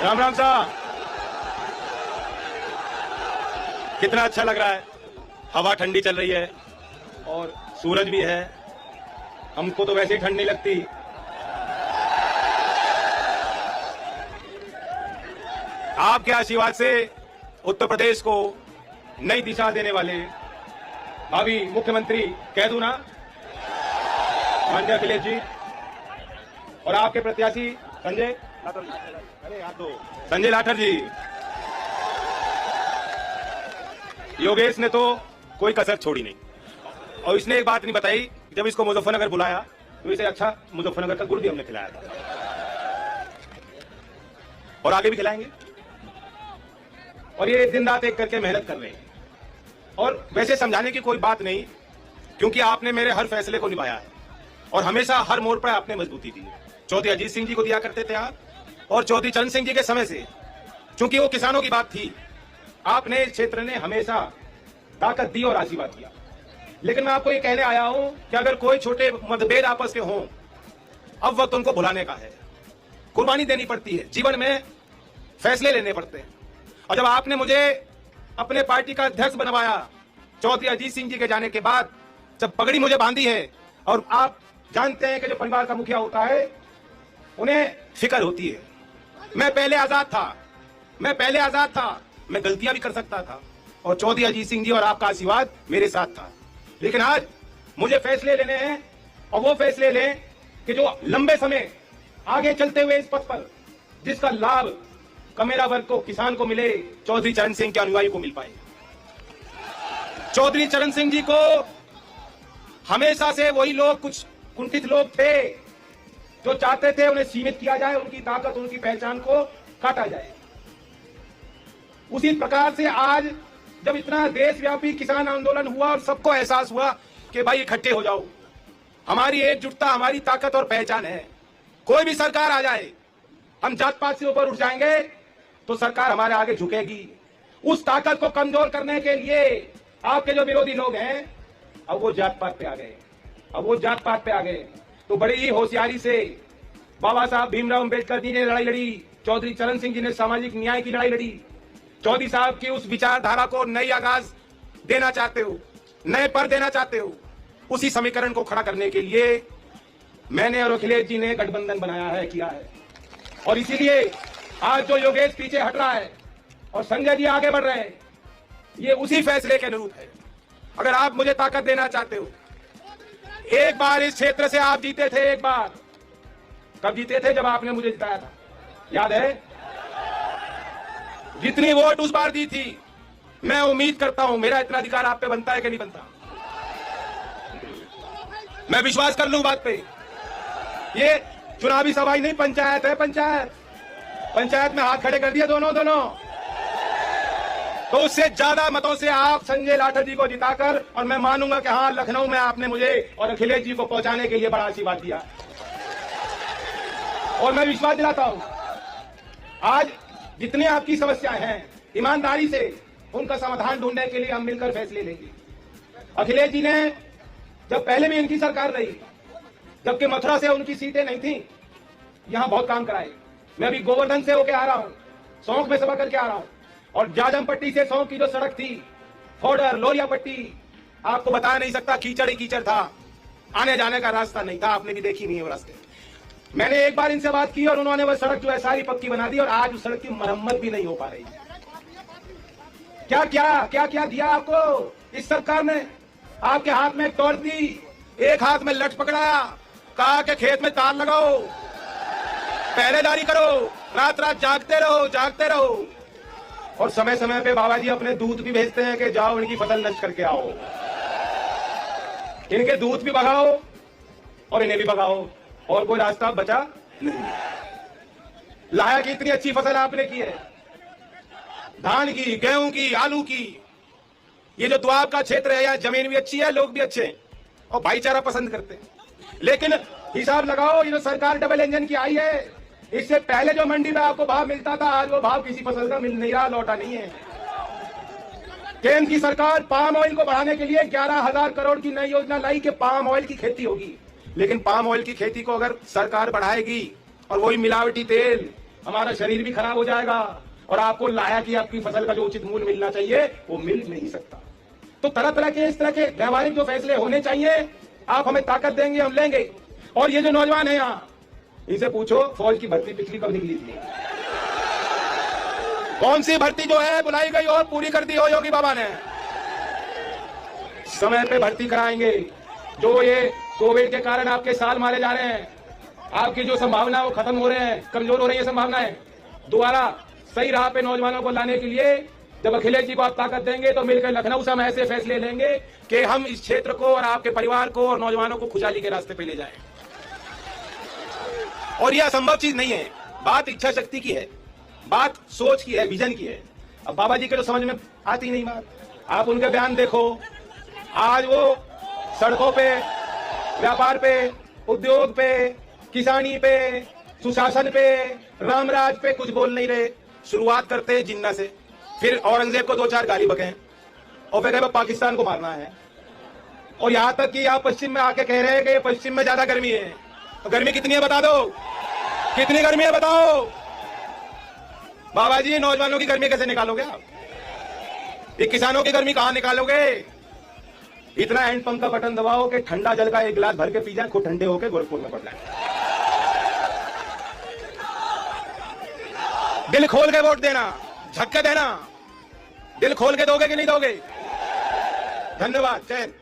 राम राम साहब, कितना अच्छा लग रहा है। हवा ठंडी चल रही है और सूरज भी है। हमको तो वैसे ही ठंड नहीं लगती। आपके आशीर्वाद से उत्तर प्रदेश को नई दिशा देने वाले भावी मुख्यमंत्री कह दूं ना, माननीय अखिलेश जी, और आपके प्रत्याशी संजय लाठर जी। योगेश ने तो कोई कसर छोड़ी नहीं, और इसने एक बात नहीं बताई, जब इसको मुजफ्फरनगर बुलाया तो इसे अच्छा मुजफ्फरनगर का गुड़ भी हमने खिलाया था, और आगे भी खिलाएंगे। और ये दिन रात एक करके मेहनत कर रहे हैं, और वैसे समझाने की कोई बात नहीं, क्योंकि आपने मेरे हर फैसले को निभाया है और हमेशा हर मोड़ पर आपने मजबूती दी। चौधरी अजीत सिंह जी को दिया करते थे आप, और चौधरी चरण सिंह जी के समय से, क्योंकि वो किसानों की बात थी, आपने इस क्षेत्र ने हमेशा ताकत दी और आशीर्वाद किया। लेकिन मैं आपको ये कहने आया हूं कि अगर कोई छोटे मतभेद आपस के हों, अब वक्त उनको भुलाने का है। कुर्बानी देनी पड़ती है, जीवन में फैसले लेने पड़ते हैं। और जब आपने मुझे अपने पार्टी का अध्यक्ष बनवाया चौधरी अजीत सिंह जी के जाने के बाद, जब पगड़ी मुझे बांधी है, और आप जानते हैं कि जो परिवार का मुखिया होता है उन्हें फिक्र होती है। मैं पहले आजाद था, मैं गलतियां भी कर सकता था, और चौधरी अजीत सिंह जी और आपका आशीर्वाद मेरे साथ था। लेकिन आज मुझे फैसले लेने हैं, और वो फैसले लें कि जो लंबे समय आगे चलते हुए इस पथ पर जिसका लाभ कमेरा वर्ग को, किसान को मिले, चौधरी चरण सिंह के अनुयायी को मिल पाए। चौधरी चरण सिंह जी को हमेशा से वही लोग, कुछ कुंठित लोग थे जो चाहते थे उन्हें सीमित किया जाए, उनकी ताकत, उनकी पहचान को काटा जाए। उसी प्रकार से आज जब इतना देशव्यापी किसान आंदोलन हुआ और सबको एहसास हुआ कि भाई इकट्ठे हो जाओ, हमारी एकजुटता हमारी ताकत और पहचान है। कोई भी सरकार आ जाए, हम जात पात से ऊपर उठ जाएंगे तो सरकार हमारे आगे झुकेगी। उस ताकत को कमजोर करने के लिए आपके जो विरोधी लोग हैं, अब वो जात पात पे आ गए। तो बड़ी ही होशियारी से बाबा साहब भीमराव अंबेडकर जी ने लड़ाई लड़ी, चौधरी चरण सिंह जी ने सामाजिक न्याय की लड़ाई लड़ी। चौधरी साहब की उस विचारधारा को नई आगाज देना चाहते हो, नए पर देना चाहते हो, उसी समीकरण को खड़ा करने के लिए मैंने और अखिलेश जी ने गठबंधन बनाया है, किया है। और इसीलिए आज जो योगेश पीछे हट रहा है और संजय जी आगे बढ़ रहे हैं, ये उसी फैसले के अनुरूप है। अगर आप मुझे ताकत देना चाहते हो, एक बार इस क्षेत्र से आप जीते थे, एक बार कब जीते थे? जब आपने मुझे जिताया था, याद है? जितनी वोट उस बार दी थी, मैं उम्मीद करता हूं मेरा इतना अधिकार आप पे बनता है कि नहीं बनता। मैं विश्वास कर लूं बात पे। ये चुनावी सभा ही नहीं, पंचायत है, पंचायत में हाथ खड़े कर दिए दोनों। तो उससे ज्यादा मतों से आप संजय लाठर जी को जिताकर, और मैं मानूंगा कि हाँ, लखनऊ में आपने मुझे और अखिलेश जी को पहुंचाने के लिए बड़ा आशीर्वाद दिया। और मैं विश्वास दिलाता हूं, आज जितनी आपकी समस्याएं हैं, ईमानदारी से उनका समाधान ढूंढने के लिए हम मिलकर फैसले लेंगे। अखिलेश जी ने जब पहले भी इनकी सरकार रही, जबकि मथुरा से उनकी सीटें नहीं थी, यहां बहुत काम कराए। मैं अभी गोवर्धन से होके आ रहा हूं, सौंख में सभा करके आ रहा हूं, और जाजम पट्टी से सौंख की जो सड़क थी, फोडर लोरिया पट्टी, आपको बता नहीं सकता, कीचड़ ही कीचड़ था, आने जाने का रास्ता नहीं था। आपने भी देखी नहीं है वो रास्ते। मैंने एक बार इनसे बात की और उन्होंने वो सड़क जो है सारी पक्की बना दी, और आज उस सड़क की मरम्मत भी नहीं हो पा रही। क्या क्या दिया आपको इस सरकार ने? आपके हाथ में तोड़ दी, एक हाथ में लठ पकड़ाया, कहा कि खेत में तार लगाओ, पहरेदारी करो, रात रात जागते रहो। और समय समय पे बाबा जी अपने दूध भी भेजते हैं कि जाओ इनकी फसल नष्ट करके आओ, इनके दूध भी भगाओ और इन्हें भी भगाओ, और कोई रास्ता बचा नहीं। लाया की इतनी अच्छी फसल आपने की है, धान की, गेहूं की, आलू की। ये जो द्वाब का क्षेत्र है, यहाँ जमीन भी अच्छी है, लोग भी अच्छे हैं और भाईचारा पसंद करते हैं। लेकिन हिसाब लगाओ, ये जो सरकार डबल इंजन की आई है, इससे पहले जो मंडी में आपको भाव मिलता था, आज वो भाव किसी फसल का मिल नहीं रहा, लौटा नहीं है। केंद्र की सरकार पाम ऑयल को बढ़ाने के लिए 11,000 करोड़ की नई योजना लाई कि पाम ऑयल की खेती होगी। लेकिन पाम ऑयल की खेती को अगर सरकार बढ़ाएगी और वही मिलावटी तेल हमारा शरीर भी खराब हो जाएगा और आपको लाया कि आपकी फसल का जो उचित मूल्य मिलना चाहिए वो मिल नहीं सकता। तो तरह तरह के इस तरह के व्यवहारिक जो फैसले होने चाहिए, आप हमें ताकत देंगे, हम लेंगे। और ये जो नौजवान है यहाँ, इनसे पूछो फौज की भर्ती पिछली कब निकली थी, कौन सी भर्ती जो है बुलाई गई और पूरी कर दी हो योगी बाबा ने। समय पे भर्ती कराएंगे। जो ये कोविड के कारण आपके साल मारे जा रहे हैं, आपकी जो संभावना वो खत्म हो रहे हैं, कमजोर हो रही है संभावनाएं, दोबारा सही राह पे नौजवानों को लाने के लिए जब अखिलेश जी को आप ताकत देंगे तो मिलकर लखनऊ से हम ऐसे फैसले लेंगे कि हम इस क्षेत्र को और आपके परिवार को और नौजवानों को खुशहाली के रास्ते पे ले जाएं। और यह असंभव चीज नहीं है, बात इच्छा शक्ति की है, बात सोच की है, विजन की है। अब बाबा जी के तो समझ में आती नहीं बात, आप उनके बयान देखो। आज वो सड़कों पे, व्यापार पे, उद्योग पे, किसानी पे, सुशासन पे, रामराज पे कुछ बोल नहीं रहे। शुरुआत करते हैं जिन्ना से, फिर औरंगजेब को 2-4 गाली बकें और फिर पाकिस्तान को मारना है। और यहां तक कि आप पश्चिम में आके कह रहे हैं कि पश्चिम में ज्यादा गर्मी है। तो गर्मी कितनी है बता दो, कितनी गर्मी है बताओ। बाबा जी नौजवानों की गर्मी कैसे निकालोगे आप, ये किसानों की गर्मी कहां निकालोगे। इतना हैंड पंप का बटन दबाओ कि ठंडा जल का एक गिलास भर के पी जाए, खुद ठंडे होकर गोरखपुर में पड़ जाए। दिल खोल के वोट देना, झटके देना, दिल खोल के दोगे कि नहीं दोगे। धन्यवाद। जय हिंद।